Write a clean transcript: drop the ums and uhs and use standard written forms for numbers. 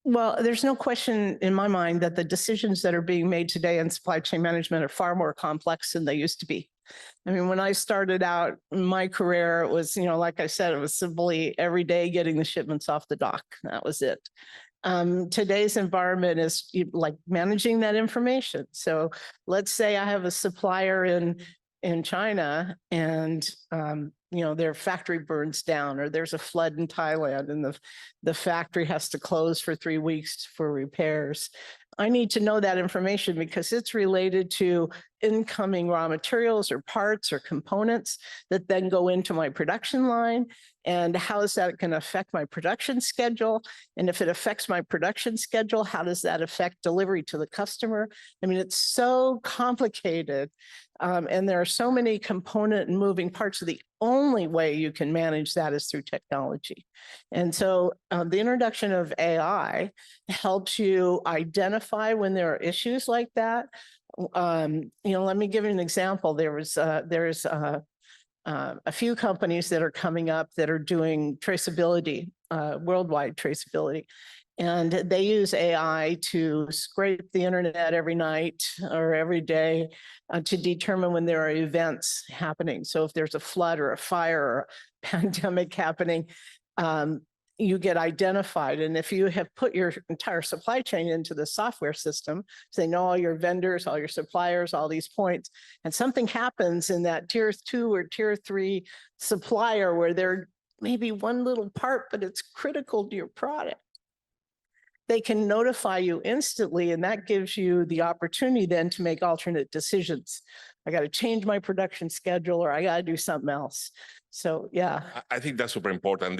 Well, there's no question in my mind that the decisions that are being made today in supply chain management are far more complex than they used to be. I mean, when I started out in my career, it was, like I said, it was simply every day getting the shipments off the dock. That was it. Today's environment is like managing that information. So let's say I have a supplier in China and their factory burns down, or there's a flood in Thailand and the factory has to close for 3 weeks for repairs. I need to know that information because it's related to incoming raw materials or parts or components that then go into my production line. And how is that going to affect my production schedule? And if it affects my production schedule, how does that affect delivery to the customer? I mean, it's so complicated. And there are so many component and moving parts. So the only way you can manage that is through technology. And so the introduction of AI helps you identify when there are issues like that. Let me give you an example. There's a few companies that are coming up that are doing traceability, worldwide traceability. And they use AI to scrape the internet every night or every day to determine when there are events happening. So if there's a flood or a fire or a pandemic happening, you get identified. And if you have put your entire supply chain into the software system, so they know all your vendors, all your suppliers, all these points, and something happens in that tier 2 or tier 3 supplier where there may be one little part, but it's critical to your product, they can notify you instantly, and that gives you the opportunity then to make alternate decisions. I got to change my production schedule, or I got to do something else. So, yeah. I think that's super important.